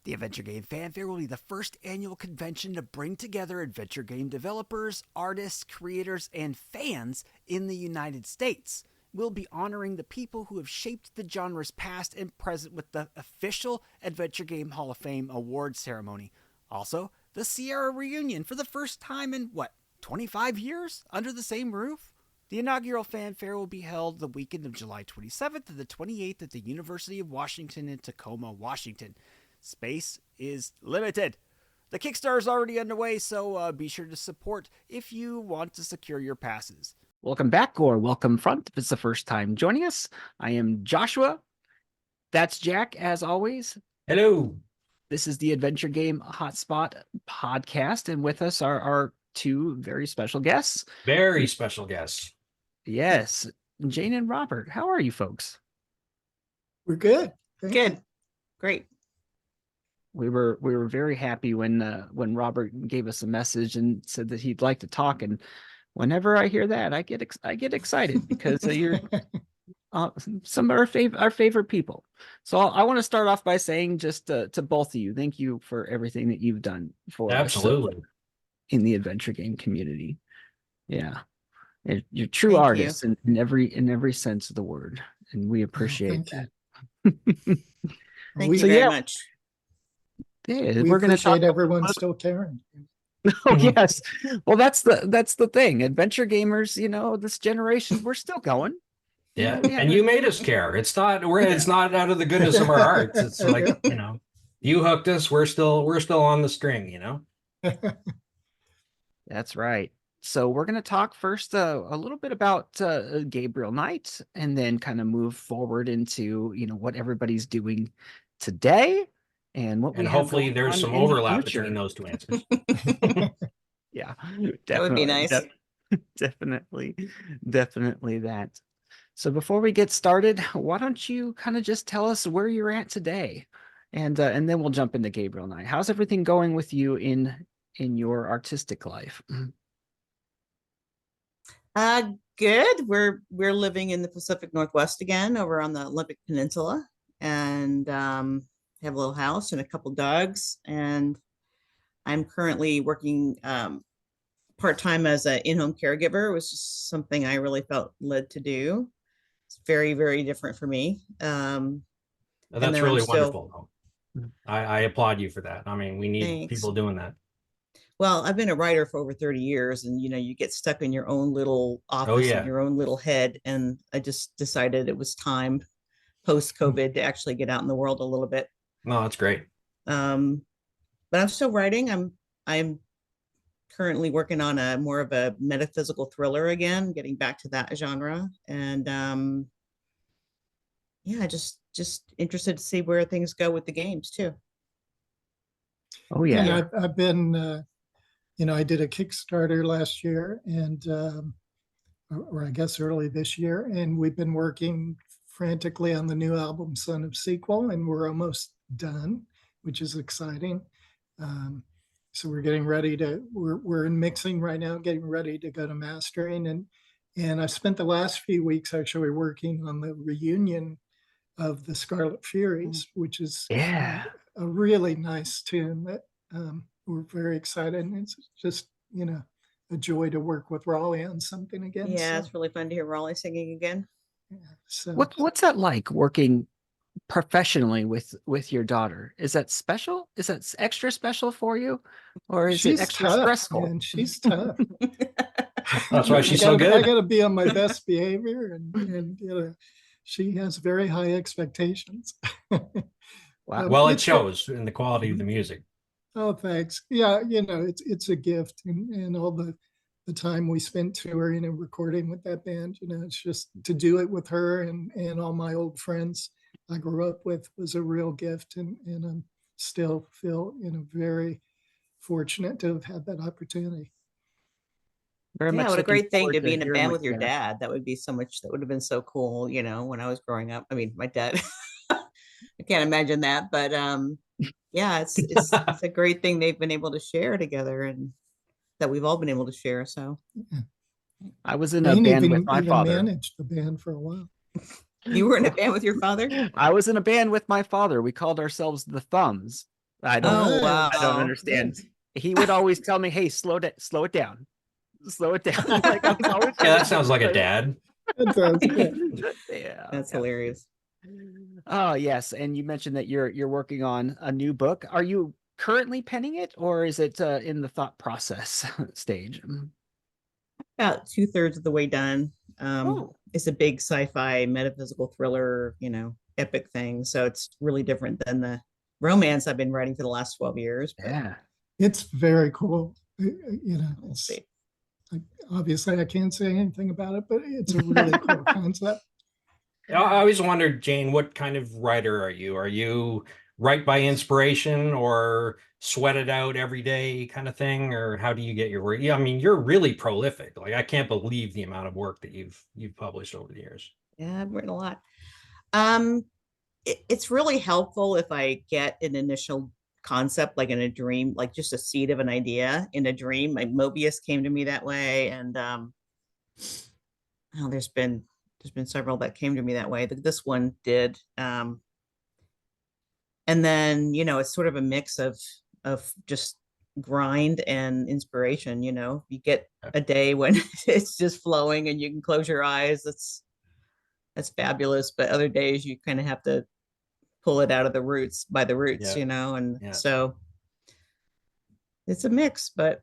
The Adventure Game Fan Fair will be the first annual convention to bring together adventure game developers, artists, creators, and fans in the United States. We'll be honoring the people who have shaped the genre's past and present with the official Adventure Game Hall of Fame award ceremony. Also, the Sierra reunion for the first time in, 25 years under the same roof? The inaugural fanfare will be held the weekend of July 27th to the 28th at the University of Washington in Tacoma, Washington. Space is limited. The Kickstarter is already underway, so be sure to support if you want to secure your passes. Welcome back, or welcome front if it's the first time joining us. I am Joshua. That's Jack, as always. Hello. This is the Adventure Game Hotspot podcast, and with us are our two very special guests. Very special guests. Yes, Jane and Robert. How are you folks? We're good. Good. Great. We were very happy when Robert gave us a message and said that he'd like to talk. And whenever I hear that, I get excited because you're some of our favorite people. So I want to start off by saying just to both of you, thank you for everything that you've done for Absolutely us in the adventure game community. Yeah, you're true artists in every sense of the word, and we appreciate that. Thank you very much. Yeah, we're going to appreciate everyone still caring. Oh yes, well that's the thing. Adventure gamers, this generation, we're still going. Yeah, and you made us care. It's not out of the goodness of our hearts. It's like you hooked us. We're still on the string. That's right. So we're going to talk first a little bit about Gabriel Knight, and then kind of move forward into what everybody's doing today. And hopefully there's some overlap between those two answers. Yeah, that would be nice. Definitely that. So before we get started, why don't you kind of just tell us where you're at today, and then we'll jump into Gabriel Knight. How's everything going with you in your artistic life? Good. We're living in the Pacific Northwest again, over on the Olympic Peninsula, and have a little house and a couple dogs, and I'm currently working part-time as an in-home caregiver. It was just something I really felt led to do. It's very, very different for me. That's really wonderful. I applaud you for that. I mean, we need people doing that. Well, I've been a writer for over 30 years, and you get stuck in your own little office in your own little head, and I just decided it was time post-COVID to actually get out in the world a little bit. No, that's great. But I'm still writing. I'm currently working on more of a metaphysical thriller again, getting back to that genre. And just interested to see where things go with the games too. Oh yeah. Yeah, I've been I did a Kickstarter last year, and or I guess early this year, and we've been working frantically on the new album Son of Sequel, and we're almost done, which is exciting. So we're getting ready we're in mixing right now, getting ready to go to mastering, and I spent the last few weeks actually working on the reunion of the Scarlet Furies, which is a really nice tune that we're very excited, and it's just a joy to work with Raleigh on something again. Yeah, it's really fun to hear Raleigh singing again. Yeah, so what's that like, working professionally with your daughter? Is that special? Is that extra special for you, or is it extra stressful? Man, she's tough. That's why she's so good. I got to be on my best behavior, and she has very high expectations. Wow. Well, it shows in the quality of the music. Oh, thanks. Yeah, it's a gift, and all the time we spent touring and recording with that band. It's just to do it with her and all my old friends I grew up with was a real gift, and I'm still feel very fortunate to have had that opportunity. Very much. What a great thing to be in a band with your dad. That would be so much. That would have been so cool. When I was growing up. I mean, my dad. I can't imagine that, but yeah, it's a great thing they've been able to share together, and that we've all been able to share. So I was in a band with my father. Managed the band for a while. You were in a band with your father? I was in a band with my father. We called ourselves the Thumbs. I don't. Oh, Nice. I don't wow. understand. He would always tell me, "Hey, slow it down, slow it down." Like I was always Yeah, that sounds like a dad. It does. Yeah. Yeah, That's yeah. hilarious. Oh yes, and you mentioned that you're working on a new book. Are you currently penning it, or is it in the thought process stage? About 2/3 of the way done. Oh, It's a big sci-fi metaphysical thriller, epic thing. So it's really different than the romance I've been writing for the last 12 years. But yeah. It's very cool. we'll It's see. obviously I can't say anything about it, but it's a really cool concept. I always wondered, Jane, what kind of writer are you? Are you write by inspiration or sweat it out every day kind of thing? Or how do you get your work? Yeah, I mean, you're really prolific. Like I can't believe the amount of work that you've published over the years. Yeah, I've written a lot. Um, it's really helpful if I get an initial concept, like in a dream, like just a seed of an idea in a dream. Like Mobius came to me that way, and oh, there's been several that came to me that way. This one did. And then it's sort of a mix of just grind and inspiration. You get a day when it's just flowing and you can close your eyes. That's fabulous. But other days you kind of have to pull it out of the roots by the roots, Yeah. and Yeah. so it's a mix. But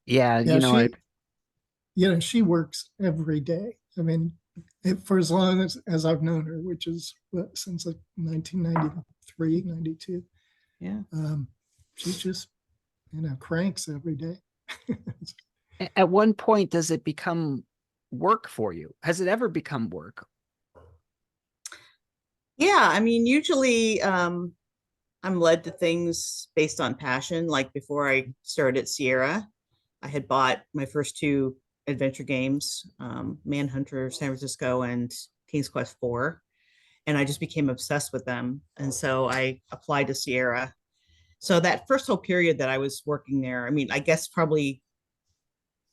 Yeah, Yeah, she works every day. I mean, for as long as I've known her, which is since like 1993, 92. yeah. She's just, cranks every day. at one point, does it become work for you? Has it ever become work? Yeah, I mean, usually I'm led to things based on passion. Like before I started at Sierra, I had bought my first two adventure games, Manhunter San Francisco and King's Quest IV, and I just became obsessed with them. And so I applied to Sierra. So that first whole period that I was working there, I mean, I guess probably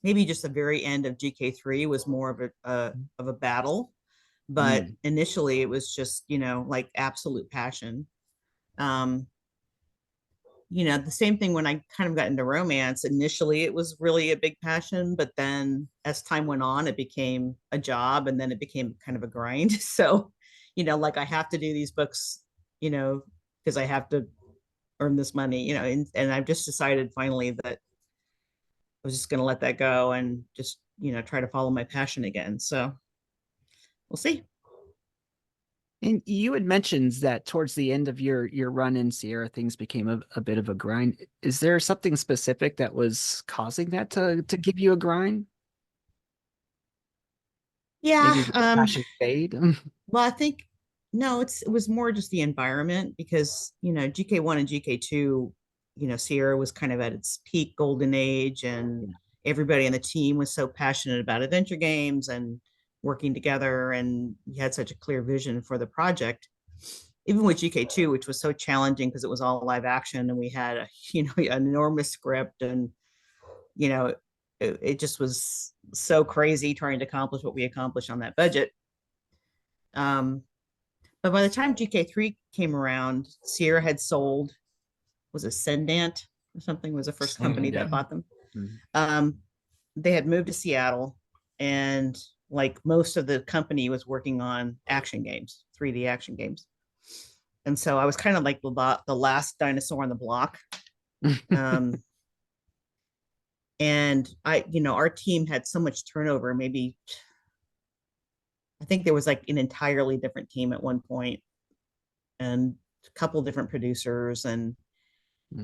maybe just the very end of GK3 was more of a battle, but initially it was just like absolute passion. um the same thing when I kind of got into romance. Initially it was really a big passion, but then as time went on it became a job, and then it became kind of a grind. So like I have to do these books, because I have to earn this money, and I've just decided finally that I was just going to let that go and just try to follow my passion again. So we'll see. And you had mentioned that towards the end of your run in Sierra, things became a bit of a grind. Is there something specific that was causing that to give you a grind? Yeah. Maybe did the passion fade? Well, I think no, it was more just the environment, because GK1 and GK2, Sierra was kind of at its peak golden age, and everybody on the team was so passionate about adventure games and working together, and we had such a clear vision for the project. Even with GK2, which was so challenging because it was all live action, and we had an enormous script, and it just was so crazy trying to accomplish what we accomplished on that budget. But by the time GK3 came around, Sierra had sold, was it Sendant or something, was the first company that bought them. They had moved to Seattle, and like most of the company was working on action games, 3D action games. And so I was kind of like the last dinosaur on the block. And our team had so much turnover. Maybe I think there was like an entirely different team at one point, and a couple different producers, and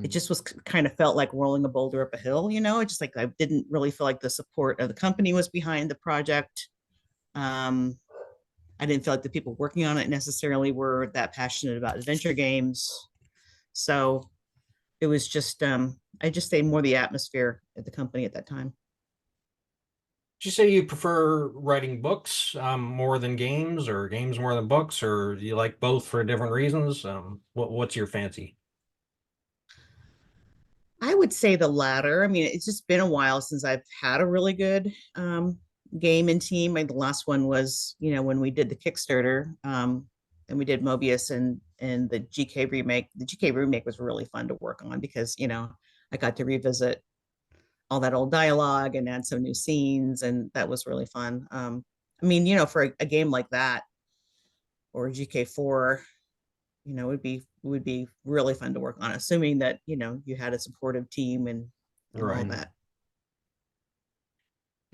it just was kind of felt like rolling a boulder up a hill. It just like I didn't really feel like the support of the company was behind the project. I didn't feel like the people working on it necessarily were that passionate about adventure games. So it was just I just say more the atmosphere at the company at that time. Did you say you prefer writing books more than games, or games more than books, or do you like both for different reasons? What's your fancy? I would say the latter. I mean, it's just been a while since I've had a really good game and team. The last one was, when we did the Kickstarter, and we did Mobius and the GK remake. The GK remake was really fun to work on because, you know, I got to revisit all that old dialogue and add some new scenes, and that was really fun. I mean, you know, for a game like that or GK4, you know, it would be really fun to work on, assuming that, you know, you had a supportive team and all Right. that.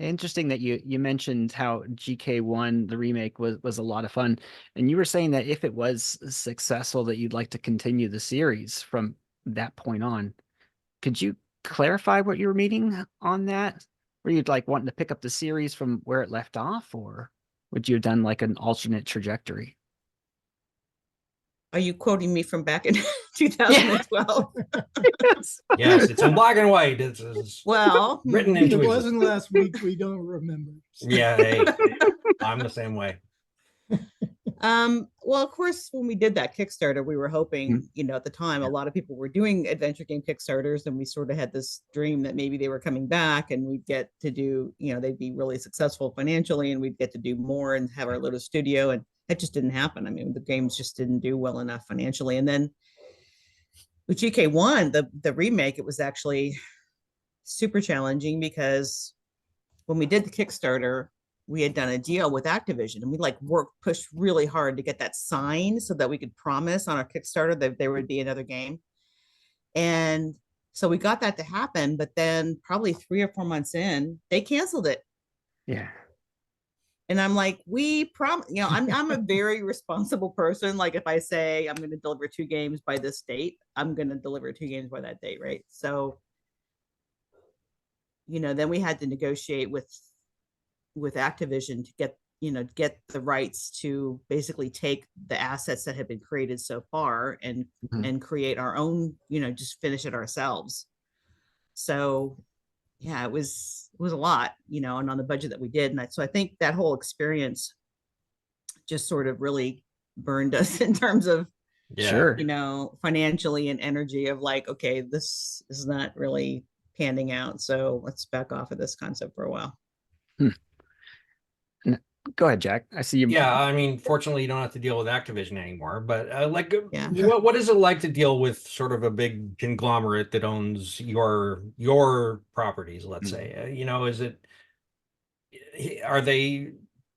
Interesting that you mentioned how GK1, the remake, was a lot of fun, and you were saying that if it was successful, that you'd like to continue the series from that point on. Could you clarify what you were meaning on that? Were you like wanting to pick up the series from where it left off, or would you have done like an alternate trajectory? Are you quoting me from back in 2012? Yes. Yes, it's in black and white. It's Well, written If into it it. wasn't last week, we don't remember. Yeah, hey, I'm the same way. well, of course, when we did that Kickstarter, we were hoping, you know, at the time, a lot of people were doing adventure game Kickstarters, and we sort of had this dream that maybe they were coming back and we'd get to do, you know, they'd be really successful financially and we'd get to do more and have our little studio. And that just didn't happen. I mean, the games just didn't do well enough financially. And then with GK1, the remake, it was actually super challenging because when we did the Kickstarter, we had done a deal with Activision, and we like pushed really hard to get that signed so that we could promise on our Kickstarter that there would be another game. And so we got that to happen, but then probably 3 or 4 months in, they canceled it. Yeah. And I'm like, you know, I'm a very responsible person. Like if I say I'm going to deliver 2 games by this date, I'm going to deliver 2 games by that date, right? So, you know, then we had to negotiate with Activision to get the rights to basically take the assets that have been created so far and create our own, you know, just finish it ourselves. So yeah, it was a lot, you know, and on the budget that we did. And so I think that whole experience just sort of really burned us in terms of, Sure. you know, financially and energy of like, okay, this is not really panning out. So let's back off of this concept for a while. Go ahead, Jack. I see you. Yeah, I mean, fortunately, you don't have to deal with Activision anymore. But Yeah. what is it like to deal with sort of a big conglomerate that owns your properties? Let's say, you know, are they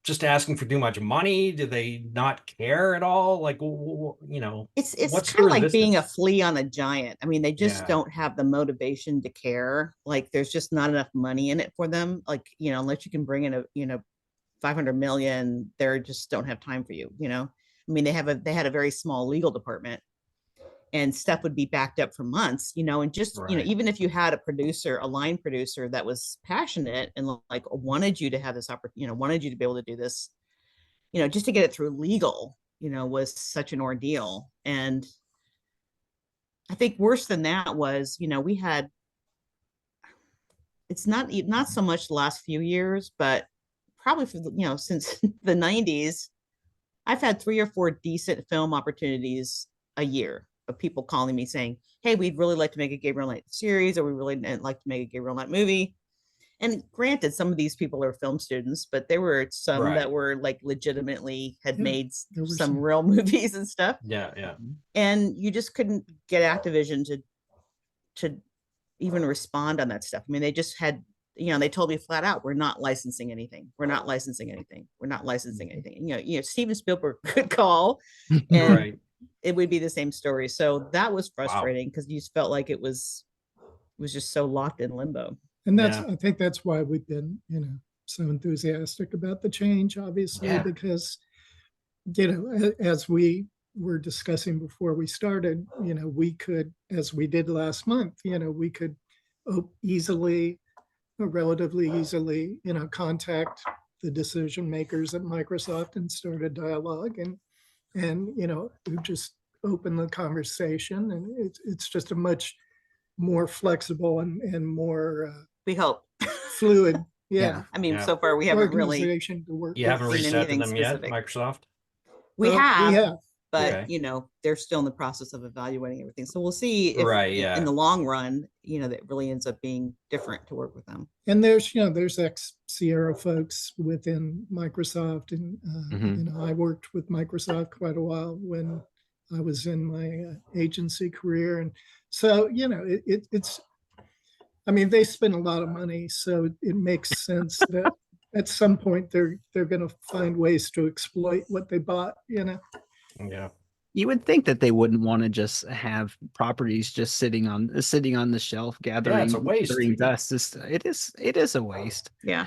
just asking for too much money? Do they not care at all? Like, you know, It's what's kind of the like being a resistance? flea on a giant. I mean, they just Yeah. don't have the motivation to care. Like there's just not enough money in it for them. Like, you know, unless you can bring in 500 million, they just don't have time for you, you know. I mean, they had a very small legal department, and stuff would be backed up for months, you know, and just, you know, Right. even if you had a line producer that was passionate and like wanted you to have this opportunity, you know, wanted you to be able to do this, you know, just to get it through legal, you know, was such an ordeal. And I think worse than that was, you know, it's not so much the last few years, but probably for you know, since the 90s, I've had 3 or 4 decent film opportunities a year of people calling me saying, hey, we'd really like to make a Gabriel Knight series, or we really like to make a Gabriel Knight movie. And granted, some of these people are film students, but there were some Right. that were like legitimately had made there were some some. real movies and stuff. Yeah, yeah. And you just couldn't get Activision to even respond on that stuff. I mean, they just had, you know, they told me flat out, we're not licensing anything. We're not licensing anything. We're not licensing anything. You know, Steven Spielberg could call and Right. it would be the same story. So that was Wow. frustrating because you just felt like it was just so locked in limbo. And that's, Yeah. I think that's why we've been, you know, so enthusiastic about the change, obviously, Yeah. because, you know, as we were discussing before we started, you know, we could, as we did last month, you know, we could easily, or relatively easily, you know, contact the decision makers at Microsoft and start a dialogue and you know, just open the conversation. And it's just a much more flexible and more We hope. fluid, yeah, Yeah. I mean, Yeah. so far we haven't really, organization to work You with. haven't seen reached out to anything them yet, specific. Microsoft? we We have, have. but Okay. you know, they're still in the process of evaluating everything. So we'll see if Right, in yeah. the long run, you know, that really ends up being different to work with them. And there's, you know, there's ex-Sierra folks within Microsoft. And, Mhm. you know, I worked with Microsoft quite a while when I was in my agency career. And so, it's, I mean, they spend a lot of money, so it makes sense that at some point they're going to find ways to exploit what they bought, Yeah. You would think that they wouldn't want to just have properties just sitting on the shelf Yeah, it's a waste. gathering dust. It is a waste. Yeah.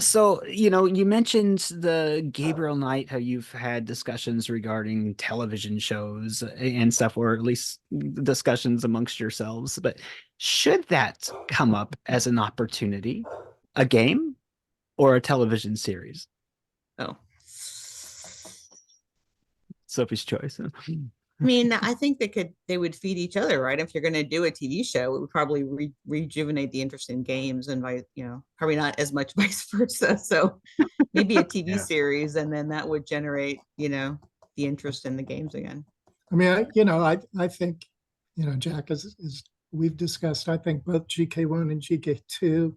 So, you mentioned the Gabriel Knight, how you've had discussions regarding television shows and stuff, or at least discussions amongst yourselves. But should that come up as an opportunity, a game or a television series? Oh, Sophie's choice. I mean, I think they would feed each other, right? If you're going to do a TV show, it would probably rejuvenate the interest in games, and probably not as much vice versa. So maybe a TV series, and then that would generate, the interest in the games again. I mean, I think, Jack, as we've discussed, I think both GK1 and GK2,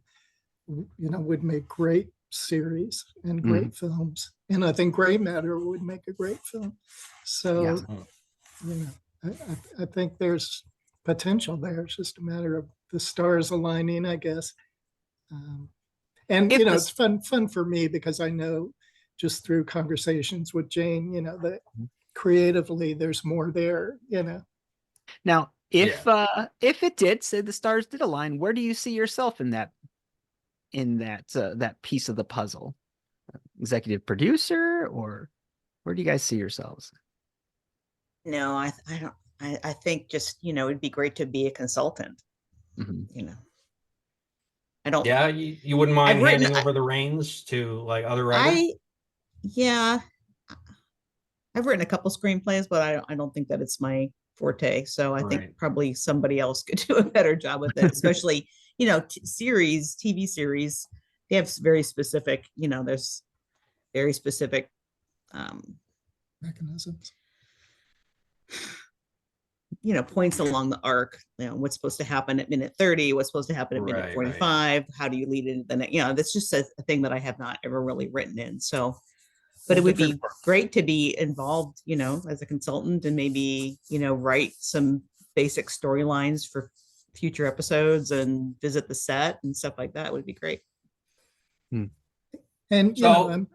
would make great series and great films. And I think Gray Matter would make a great film. So, I think there's potential there. It's just a matter of the stars aligning, I guess. And, it's fun for me because I know just through conversations with Jane, that creatively there's more there, Now, if it did, say the stars did align, where do you see yourself in that piece of the puzzle? Executive producer, or where do you guys see yourselves? No, I don't. I think just, it'd be great to be a consultant. I don't. Yeah, you wouldn't mind handing over the reins to like other writers? I've written a couple screenplays, but I don't think that it's my forte. So I think probably somebody else could do a better job with it, especially, TV series. They have very specific, there's very specific mechanisms. Points along the arc, what's supposed to happen at minute 30, what's supposed to happen at minute 45, how do you lead into the next, that's just a thing that I have not ever really written in. So, but it would be great to be involved, as a consultant, and maybe, write some basic storylines for future episodes and visit the set and stuff like that. Would be great. And go ahead.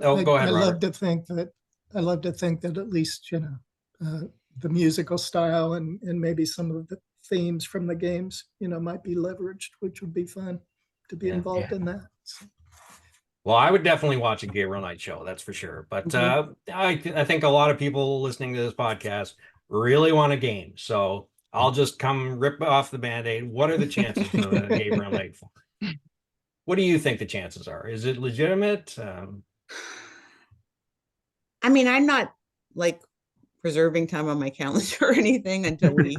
I love to think that at least the musical style and maybe some of the themes from the games might be leveraged, which would be fun to be involved in that. So. Well, I would definitely watch a Gabriel Knight show, that's for sure. But I think a lot of people listening to this podcast really want a game, so I'll just come rip off the Band-Aid. What are the chances for the Gabriel Knight for? What do you think the chances are? Is it legitimate? I mean, I'm not like preserving time on my calendar or anything until we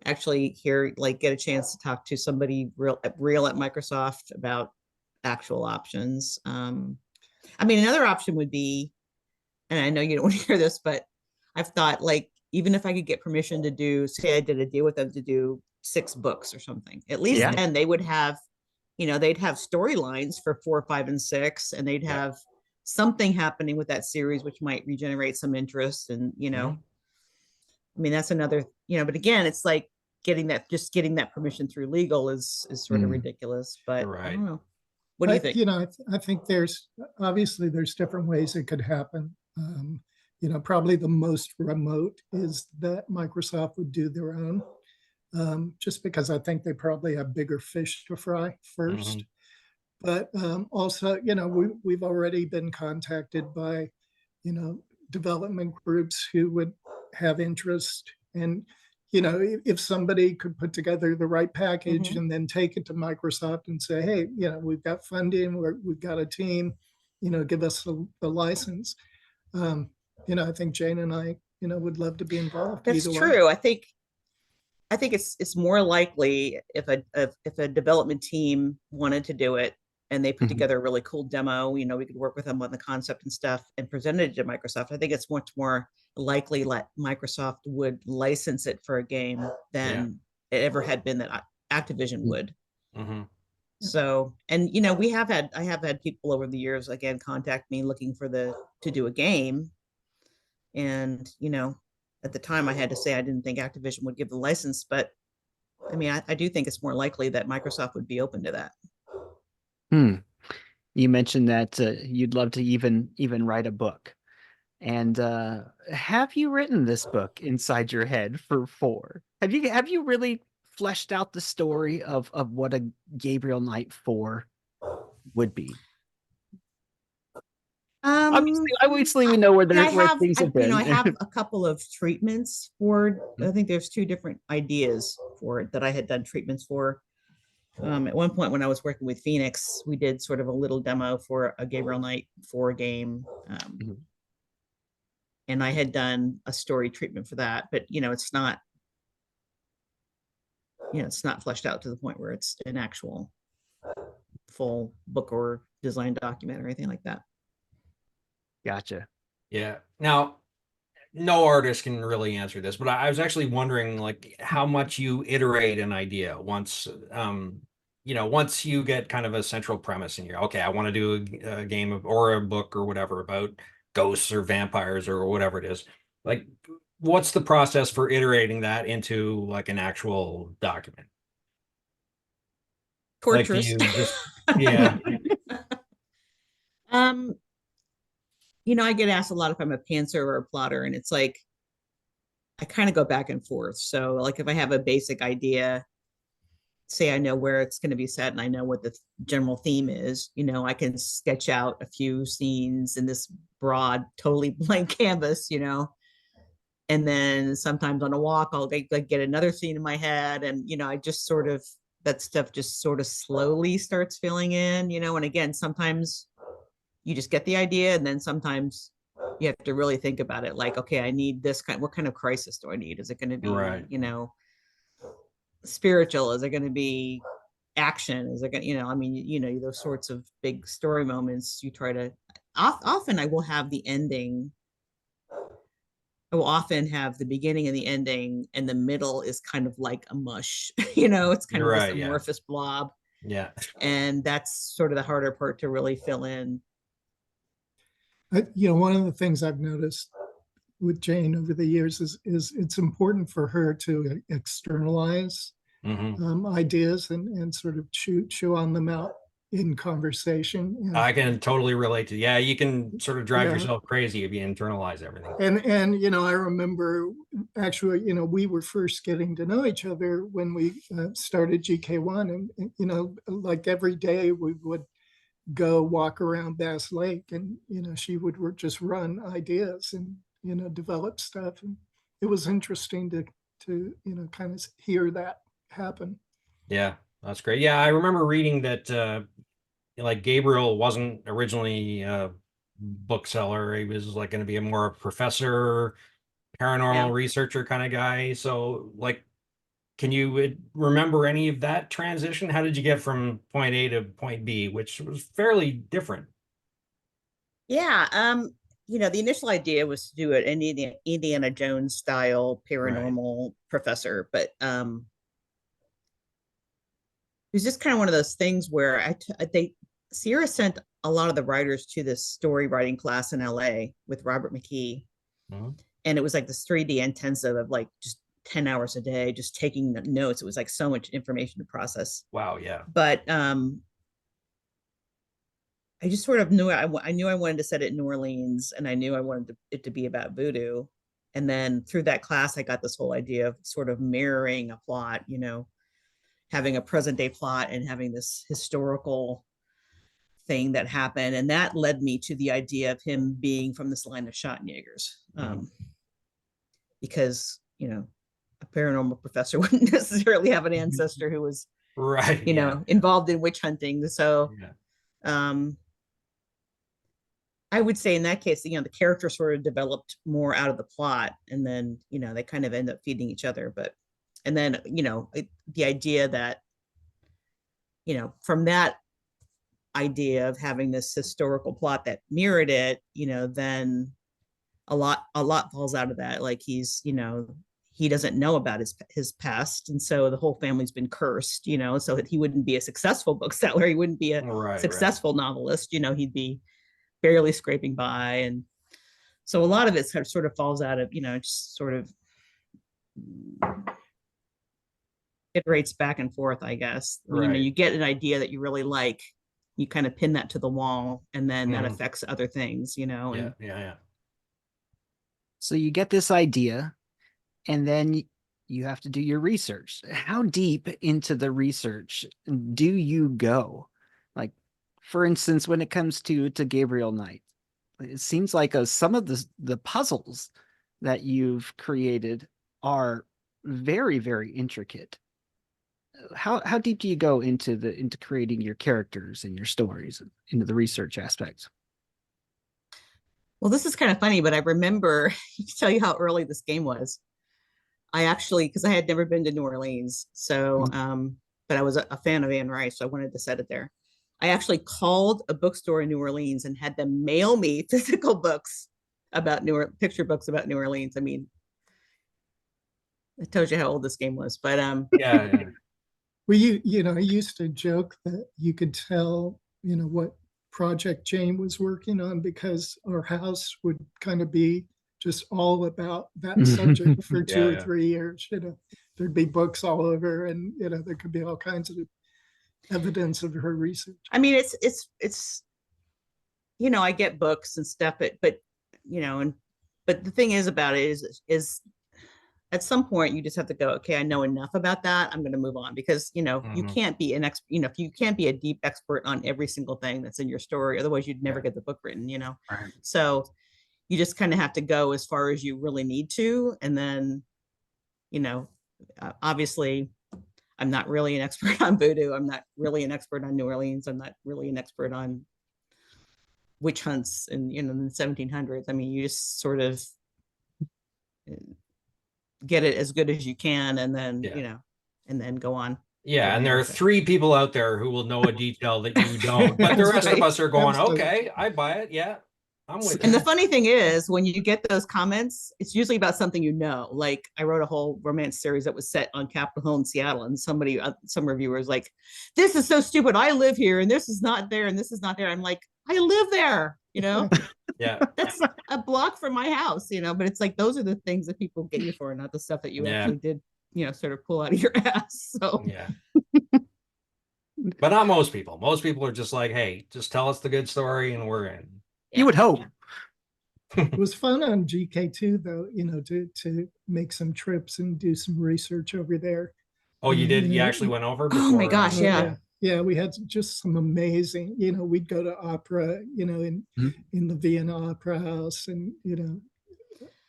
actually get a chance to talk to somebody real at Microsoft about actual options. I mean, another option would be, and I know you don't want to hear this, but I've thought, even if I could get permission to do, say I did a deal with them to do 6 books or something, at least then they would have, they'd have storylines for 4, 5, and 6, and they'd have something happening with that series, which might regenerate some interest. And, I mean, that's another, but again, it's like getting that permission through legal is sort of ridiculous, but I don't know. What do you think? I think there's different ways it could happen. Probably the most remote is that Microsoft would do their own, just because I think they probably have bigger fish to fry first. But also, we've already been contacted by, development groups who would have interest. And, if somebody could put together the right package and then take it to Microsoft and say, hey, we've got funding, we've got a team, give us the license. I think Jane and I, would love to be involved. That's true. I think it's more likely if a development team wanted to do it and they put together a really cool demo, we could work with them on the concept and stuff and present it to Microsoft. I think it's much more likely that Microsoft would license it for a game than it ever had been that Activision would. So, and I have had people over the years again contact me looking for to do a game, and at the time I had to say I didn't think Activision would give the license, but I mean, I do think it's more likely that Microsoft would be open to that. Hmm. You mentioned that you'd love to even write a book. And have you written this book inside your head for 4? Have you really fleshed out the story of what a Gabriel Knight 4 would be? Obviously we know where things have been. I have a couple of treatments for, I think there's 2 different ideas for it that I had done treatments for. At one point when I was working with Phoenix, we did sort of a little demo for a Gabriel Knight 4 game. Mhm. And I had done a story treatment for that, but it's not fleshed out to the point where it's an actual full book or design document or anything like that. Gotcha. Yeah. Now, no artist can really answer this, but I was actually wondering like how much you iterate an idea once, once you get kind of a central premise and you're okay, I want to do a game of, or a book or whatever about ghosts or vampires or whatever it is. Like, what's the process for iterating that into like an actual document? Like, do Torturous. you just, yeah, I get asked a lot if I'm a pantser or a plotter, and it's like I kind of go back and forth. So like if I have a basic idea, say I know where it's going to be set and I know what the general theme is, I can sketch out a few scenes in this broad, totally blank canvas, and then sometimes on a walk, I'll get another scene in my head. And, I just sort of, that stuff just sort of slowly starts filling in, and again, sometimes you just get the idea. And then sometimes you have to really think about it. Like, okay, I need this what kind of crisis do I need? Is it going to be, right. Spiritual? Is it going to be action? Is it going to, I mean, those sorts of big story moments you try to, often I will have the ending. I will often have the beginning and the ending, and the middle is kind of like a mush, it's kind of this amorphous blob. Yeah. And that's sort of the harder part to really fill in. One of the things I've noticed with Jane over the years is it's important for her to externalize ideas and sort of chew on them out in conversation. And, I can totally relate to. Yeah, you can sort of drive yourself crazy if you internalize everything. And I remember actually, we were first getting to know each other when we started GK1, and like every day we would go walk around Bass Lake, and she would just run ideas and develop stuff, and it was interesting to kind of hear that happen. Yeah, that's great. Yeah, I remember reading that like Gabriel wasn't originally a bookseller. He was like going to be a more professor, paranormal researcher kind of guy. So like, can you remember any of that transition? How did you get from point A to point B, which was fairly different? Yeah. The initial idea was to do an Indiana Jones style paranormal professor, but it was just kind of one of those things where Sierra sent a lot of the writers to this story writing class in LA with Robert McKee. And it was like this 3D intensive of like just 10 hours a day, just taking notes. It was like so much information to process. Wow. Yeah. But I just sort of knew I knew I wanted to set it in New Orleans, and I knew I wanted it to be about voodoo. And then through that class, I got this whole idea of sort of mirroring a plot, having a present day plot and having this historical thing that happened. And that led me to the idea of him being from this line of Schottenjägers. Because, a paranormal professor wouldn't necessarily have an ancestor who was, involved in witch hunting. So, I would say in that case, the character sort of developed more out of the plot, and then, they kind of end up feeding each other. And then, the idea that, from that idea of having this historical plot that mirrored it, then a lot falls out of that. Like he's, he doesn't know about his past. And so the whole family's been cursed, so that he wouldn't be a successful bookseller. He wouldn't be a successful novelist, he'd be barely scraping by. And So a lot of it sort of falls out of, just sort of iterates back and forth, I guess. Right. You get an idea that you really like, you kind of pin that to the wall, and then that affects other things, and Yeah. So you get this idea, and then you have to do your research. How deep into the research do you go? Like, for instance, when it comes to Gabriel Knight, it seems like some of the puzzles that you've created are very, very intricate. How deep do you go into creating your characters and your stories, into the research aspects? Well, this is kind of funny, but I remember to tell you how early this game was. I actually, because I had never been to New Orleans, so but I was a fan of Anne Rice, so I wanted to set it there. I actually called a bookstore in New Orleans and had them mail me physical books about picture books about New Orleans. I mean, it tells you how old this game was, but Yeah. Well, I used to joke that you could tell, what project Jane was working on, because our house would kind of be just all about that subject for 2 or 3 years. There'd be books all over, and there could be all kinds of evidence of her research. I mean, it's I get books and stuff, but but the thing is about it is at some point you just have to go, okay, I know enough about that, I'm going to move on, because you can't be an expert, if you can't be a deep expert on every single thing that's in your story, otherwise you'd never get the book written. Right. So you just kind of have to go as far as you really need to, and then obviously I'm not really an expert on voodoo, I'm not really an expert on New Orleans, I'm not really an expert on witch hunts in in the 1700s. I mean, you just sort of get it as good as you can, and then and then go on. Yeah, and there are 3 people out there who will know a detail that you don't, but the rest of us are going, okay, I buy it. Yeah, I'm with you. And the funny thing is, when you get those comments, it's usually about something like I wrote a whole romance series that was set on Capitol Hill in Seattle, and some reviewers like, this is so stupid, I live here and this is not there and this is not there. I'm like, I live there, Yeah, that's a block from my house, but it's like, those are the things that people get you for, not the stuff that you actually did, sort of pull out of your ass. So yeah. But not most people. Most people are just like, hey, just tell us the good story and we're in. You would hope. It was fun on GK2 though, to make some trips and do some research over there. Oh, you did? You actually went over before? Oh my gosh, yeah. Yeah, we had just some amazing, we'd go to opera, in the Vienna Opera House, and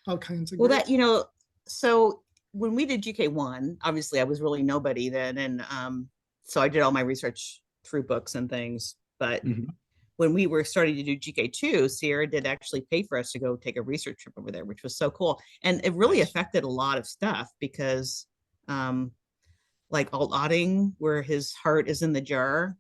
all kinds of that, so when we did GK1, obviously I was really nobody then, and so I did all my research through books and things, but when we were starting to do GK2, Sierra did actually pay for us to go take a research trip over there, which was so cool. And it really affected a lot of stuff, because like Alt Otting, where his heart is in the jar,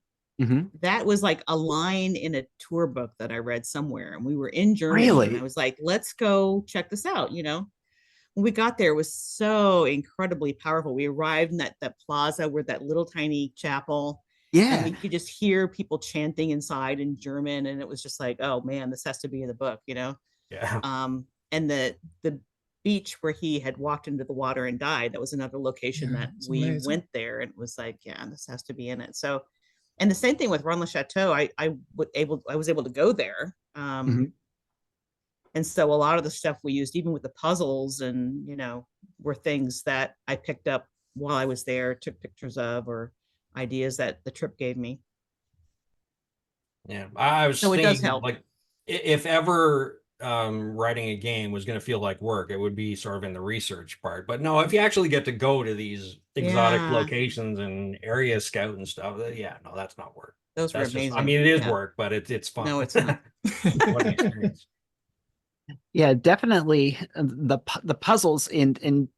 that was like a line in a tour book that I read somewhere, and we were in Germany. Really? And I was like, let's go check this out. When we got there, it was so incredibly powerful. We arrived in that plaza where that little tiny chapel. Yeah. And we could just hear people chanting inside in German. And it was just like, oh man, this has to be in the book, Yeah. And the beach where he had walked into the water and died, that was another location that we went there, and it was like, yeah, this has to be in it. So, and the same thing with Ron Le Chateau, I was able to go there. And so a lot of the stuff we used, even with the puzzles, and were things that I picked up while I was there, took pictures of, or ideas that the trip gave me. Yeah, I was so thinking, it does help. like, if ever writing a game was going to feel like work, it would be sort of in the research part. But no, if you actually get to go to these exotic locations and area scout and stuff, no, that's not work. Those were amazing. I mean, it is work, but it's fun. No, it's not. What an experience. Yeah, definitely. The puzzles in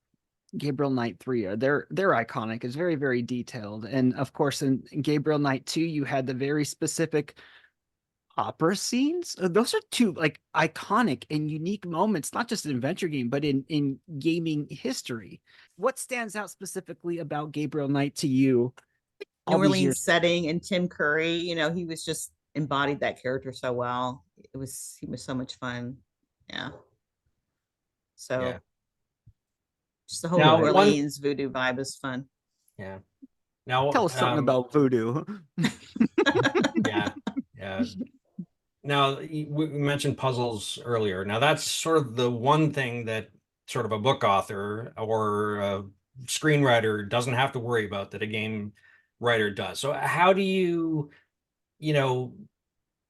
Gabriel Knight 3 they're iconic. It's very, very detailed. And of course, in Gabriel Knight 2, you had the very specific opera scenes. Those are 2 like iconic and unique moments, not just in adventure game, but in gaming history. What stands out specifically about Gabriel Knight to you? New Orleans setting, and Tim Curry, he was just embodied that character so well. He was so much fun. Yeah. So Yeah. just the whole Now, New one- Orleans voodoo vibe is fun. Yeah. Now, Tell us something about voodoo. yeah, yeah. Now, we mentioned puzzles earlier. Now, that's sort of the one thing that sort of a book author or a screenwriter doesn't have to worry about that a game writer does. So, how do you, you know,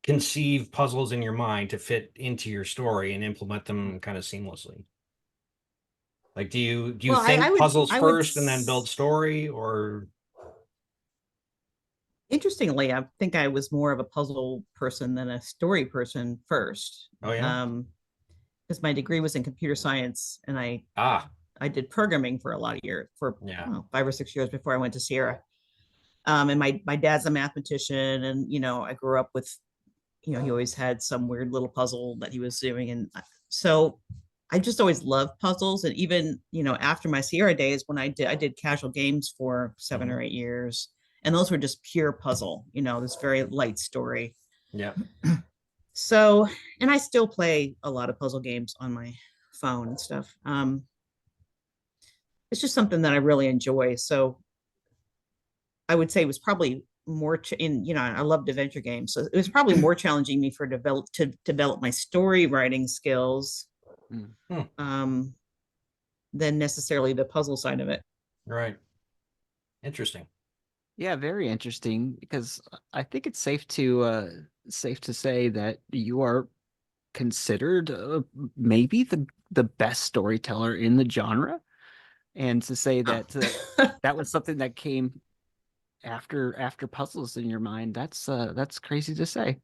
conceive puzzles in your mind to fit into your story and implement them kind of seamlessly? Like, do you Well, think puzzles I would first and then build story, or? Interestingly, I think I was more of a puzzle person than a story person first. Oh, yeah. Because my degree was in computer science, and Ah, I did programming for a lot of years, for yeah. 5 or 6 years before I went to Sierra. And my dad's a mathematician, and I grew up with, he always had some weird little puzzle that he was doing, and so I just always loved puzzles. And even after my Sierra days, when I did casual games for 7 or 8 years, and those were just pure puzzle, this very light story. Yeah. So, and I still play a lot of puzzle games on my phone and stuff. It's just something that I really enjoy. So I would say it was probably more I loved adventure games. So it was probably more challenging me to develop my story writing skills than necessarily the puzzle side of it. Right. Interesting. Yeah, very interesting, because I think it's safe to say that you are considered maybe the best storyteller in the genre, and to say that that was something that came after puzzles in your mind, that's crazy to say.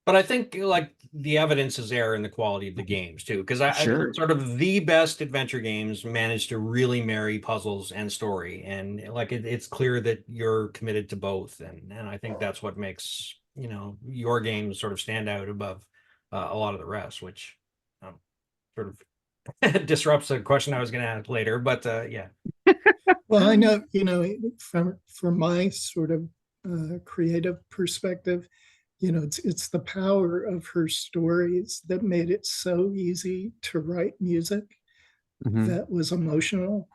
But I think like the evidence is there in the quality of the games too, because I Sure. sort of the best adventure games manage to really marry puzzles and story, and like it's clear that you're committed to both, and I think that's what makes your games sort of stand out above a lot of the rest, which sort of disrupts a question I was going to ask later, but yeah. Well, I know, from my sort of creative perspective, it's the power of her stories that made it so easy to write music that was emotional,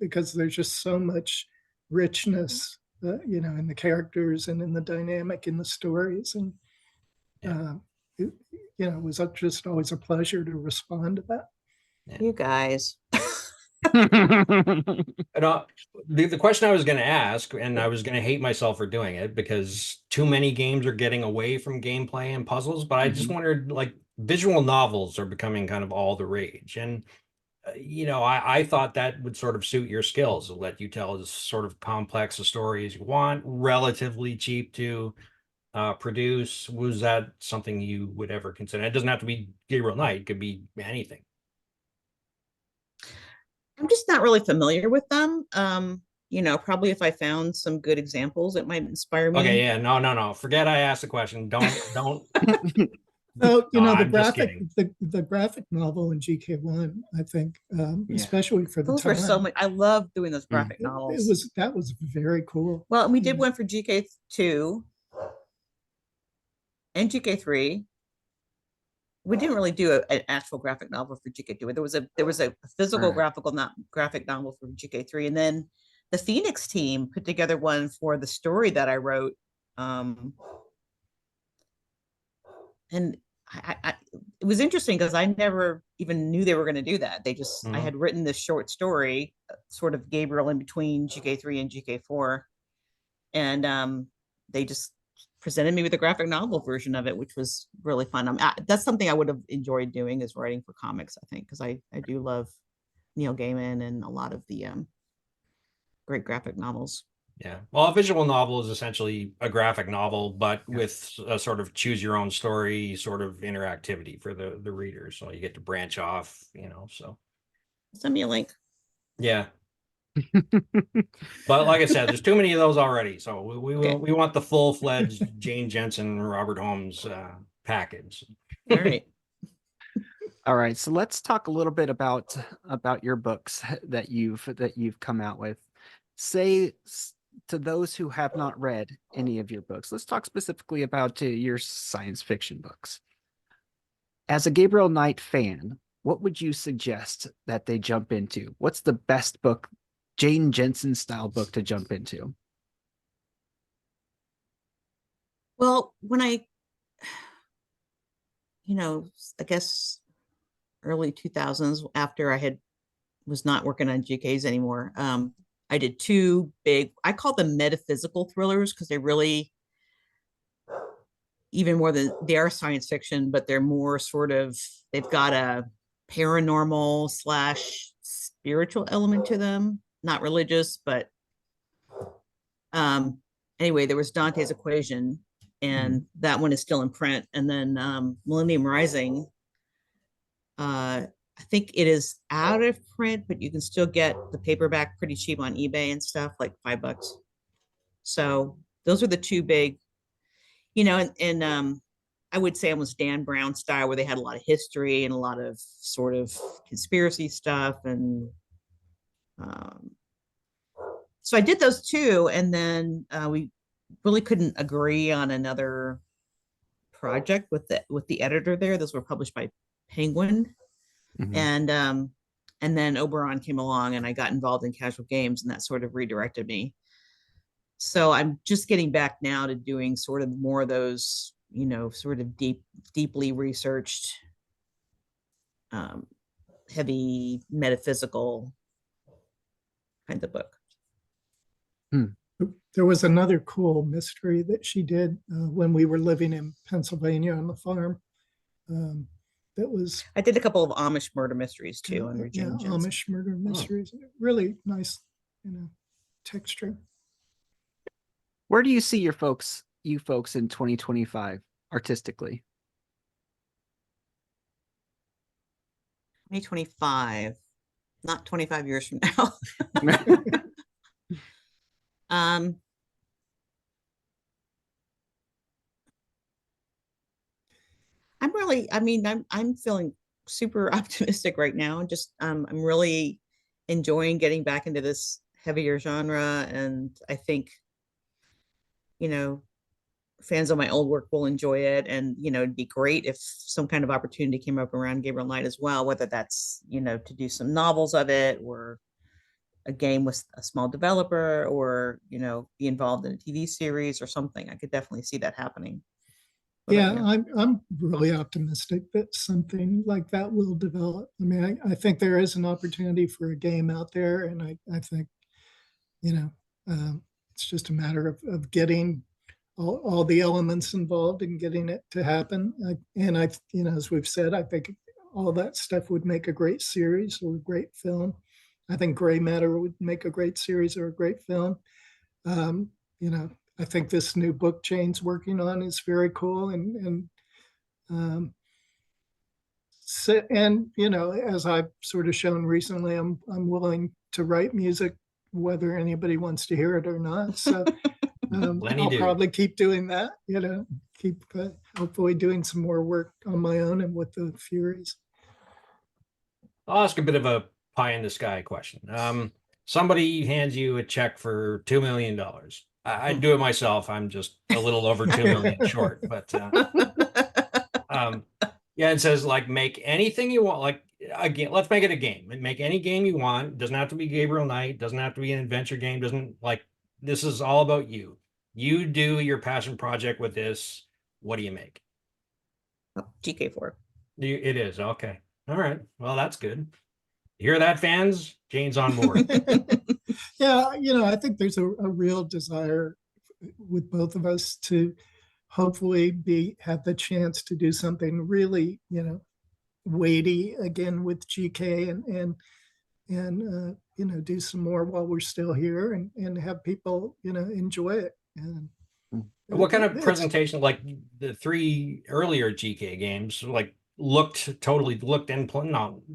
because there's just so much richness, in the characters and in the dynamic in the stories. And, it was just always a pleasure to respond to that. You guys. The question I was going to ask, and I was going to hate myself for doing it because too many games are getting away from gameplay and puzzles, but I just wondered, like, visual novels are becoming kind of all the rage. And, I thought that would sort of suit your skills, to let you tell as sort of complex a story as you want, relatively cheap to produce. Was that something you would ever consider? It doesn't have to be Gabriel Knight, it could be anything. I'm just not really familiar with them. Probably if I found some good examples, it might inspire me. Okay, yeah, no. Forget I asked the question. Don't. So, No, the I'm just graphic, kidding. the graphic novel in GK1, I think, especially for the Those were so time, much. I love doing those graphic novels. that was very cool. Well, and we did one for GK2 and GK3. We didn't really do an actual graphic novel for GK2. There was a physical graphic novel for GK3, and then the Phoenix team put together one for the story that I wrote. And it was interesting because I never even knew they were going to do that. I had written this short story, sort of Gabriel in between GK3 and GK4, and they just presented me with a graphic novel version of it, which was really fun. That's something I would have enjoyed doing, is writing for comics, I think, because I do love Neil Gaiman and a lot of the great graphic novels. Yeah. Well, a visual novel is essentially a graphic novel, but with a sort of choose your own story sort of interactivity for the reader. So you get to branch off, so. Send me a link. Yeah. But like I said, there's too many of those already. So we want the full-fledged Jane Jensen, Robert Holmes package. All right. All right, so let's talk a little bit about your books that you've come out with. Say, to those who have not read any of your books, let's talk specifically about your science fiction books. As a Gabriel Knight fan, what would you suggest that they jump into? What's the best book, Jane Jensen style book, to jump into? Well, when I guess early 2000s, after I was not working on GKs anymore, I did two big, I call them metaphysical thrillers, because they really, even more than they are science fiction, but they're more sort of, they've got a paranormal / spiritual element to them, not religious, but anyway, there was Dante's Equation, and that one is still in print. And then Millennium Rising, I think it is out of print, but you can still get the paperback pretty cheap on eBay and stuff, like $5. So those are the two big, and I would say almost Dan Brown style, where they had a lot of history and a lot of sort of conspiracy stuff. And so I did those two, and then we really couldn't agree on another project with the editor there. Those were published by Penguin. And then Oberon came along, and I got involved in Casual Games, and that sort of redirected me. So I'm just getting back now to doing sort of more of those, sort of deeply researched, heavy metaphysical kind of book. There was another cool mystery that she did when we were living in Pennsylvania on the farm. I did a couple of Amish murder mysteries too under Jane Jensen. Amish murder mysteries. Really nice, texture. Where do you see you folks in 2025 artistically? 2025, not 25 years from now. I'm feeling super optimistic right now. Just I'm really enjoying getting back into this heavier genre, and I think fans of my old work will enjoy it. And it'd be great if some kind of opportunity came up around Gabriel Knight as well, whether that's to do some novels of it, or a game with a small developer, or be involved in a TV series or something. I could definitely see that happening. I'm really optimistic that something like that will develop. I mean, I think there is an opportunity for a game out there, and I think it's just a matter of getting all the elements involved and getting it to happen. As we've said, I think all that stuff would make a great series or a great film. I think Gray Matter would make a great series or a great film. I think this new book Jane's working on is very cool, as I've sort of shown recently, I'm willing to write music whether anybody wants to hear it or not. So I'll probably keep doing that. Keep hopefully doing some more work on my own and with the Furies. I'll ask a bit of a pie in the sky question. Somebody hands you a check for $2 million. I'd do it myself. I'm just a little over 2 million short, but it says make anything you want. Again, let's make it a game. Make any game you want. It doesn't have to be Gabriel Knight. Doesn't have to be an adventure game. This is all about you. You do your passion project with this. What do you make? GK4. It is okay. All right. Well, that's good. You hear that, fans? Jane's on board. I think there's a real desire with both of us to hopefully have the chance to do something really, weighty again with GK and do some more while we're still here and have people, enjoy it. And what kind of presentation, like the 3 earlier GK games,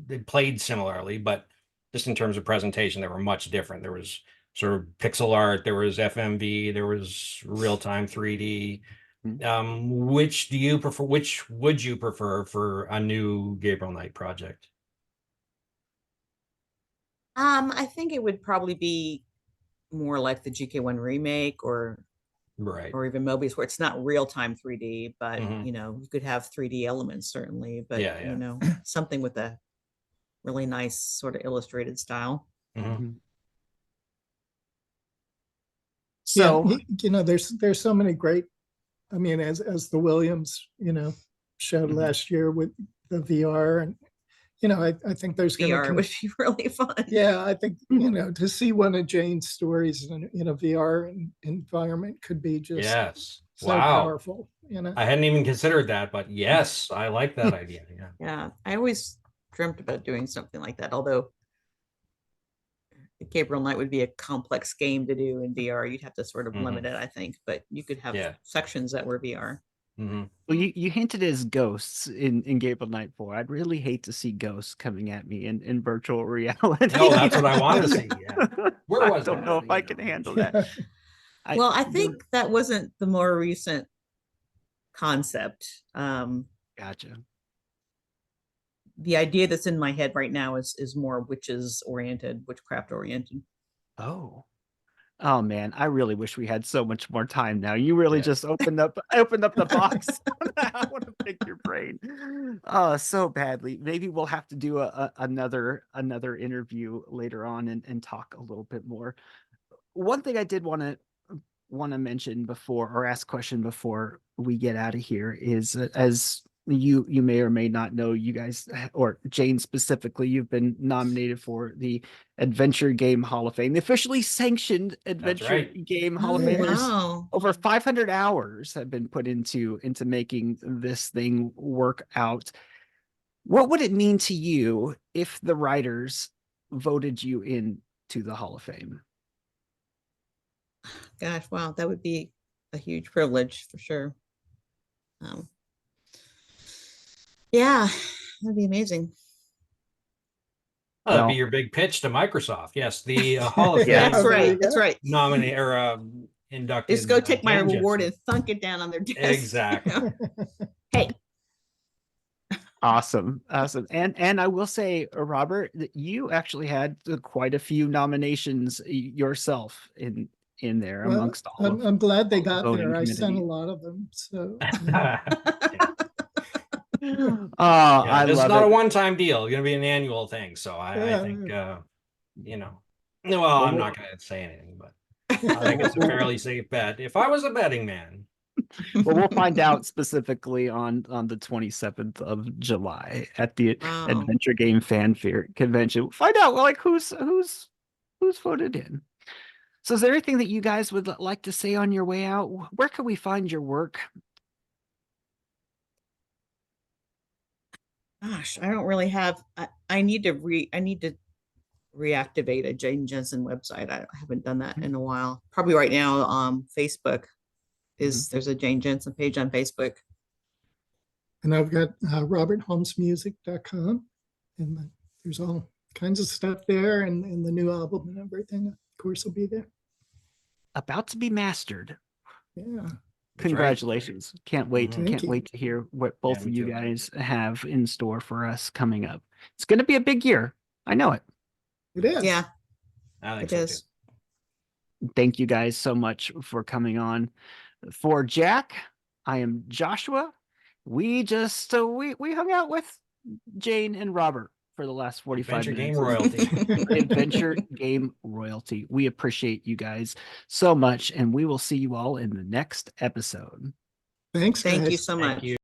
they played similarly, but just in terms of presentation, they were much different. There was sort of pixel art, there was FMV, there was real-time 3D. Which do you prefer? Which would you prefer for a new Gabriel Knight project? I think it would probably be more like the GK1 remake or even Mobius, where it's not real-time 3D, but you could have 3D elements certainly, but something with a really nice sort of illustrated style. Mhm. So there's so many great, I mean, as the Williams, showed Mhm. last year with the VR, and I think there's going VR to would be really fun. yeah, I think to see one of Jane's stories in a VR environment could be just Yes. so Wow. powerful. I hadn't even considered that, but yes, I like that idea. Yeah. Yeah, I always dreamt about doing something like that. Although Gabriel Knight would be a complex game to do in VR. You'd have to sort of limit it, I think, but you could have Yeah. sections that were VR. Mhm. well, you hinted as ghosts in Gabriel Knight 4. I'd really hate to see ghosts coming at me in virtual reality. Oh, that's what I want to see. Yeah. Where I was don't that? know if I You can know. handle that. Well, I think that wasn't the more recent concept. Gotcha. The idea that's in my head right now is more witchcraft oriented. Oh man, I really wish we had so much more time now. You really Yeah. just opened up the box. I want to pick your brain. Oh, so badly. Maybe we'll have to do another interview later on and talk a little bit more. One thing I did want to mention before, or ask a question before we get out of here, is as you may or may not know, you guys, or Jane specifically, you've been nominated for the Adventure Game Hall of Fame, the officially sanctioned Adventure right. Game Hall of Oh, Fame. There's wow. over 500 hours have been put into making this thing work out. What would it mean to you if the writers voted you into the Hall of Fame? Gosh, wow, that would be a huge privilege for sure. Yeah, that'd be amazing. Oh, that'd be Well- your big pitch to Microsoft. Yes, the Hall of Yeah. Fame That's there you right. That's go. right. nominee or inducted. Just go take my Jane reward Jensen. and thunk it down on their desk. Exactly. Hey, Awesome. And I will say, Robert, that you actually had quite a few nominations yourself in there Well, amongst all of I'm glad they all the got voting there. I sent a committee. lot of them. So Oh, Yeah, I this is love not it. a one-time deal. It's going to be an annual thing. So I Yeah. think, well, I'm not going to say anything, but I think it's a fairly safe bet. If I was a betting man. Well, we'll find out specifically on the 27th of July at the Wow. Adventure Game Fanfare Convention. We'll find out like who's voted in. So is there anything that you guys would like to say on your way out? Where can we find your work? Gosh, I don't really have. I need to reactivate a Jane Jensen website. I haven't done that in a while. Probably right now, Facebook there's a Jane Jensen page on Facebook. and I've got robertholmesmusic.com, and there's all kinds of stuff there, and the new album and everything, of course, will be there. About to be mastered. Yeah. Congratulations. Can't wait. Mhm. Thank you. Wait to hear what both Yeah, of me you too. guys have in store for us coming up. It's going to be a big year. I know it. It is. Yeah, I think it so is. too. Thank you guys so much for coming on. For Jack, I am Joshua. We just we hung out with Jane and Robert for the last 45 Adventure Game minutes. Royalty. Adventure Game Royalty. We appreciate you guys so much, and we will see you all in the next episode. Thanks, Thank you guys. so Thank much. you.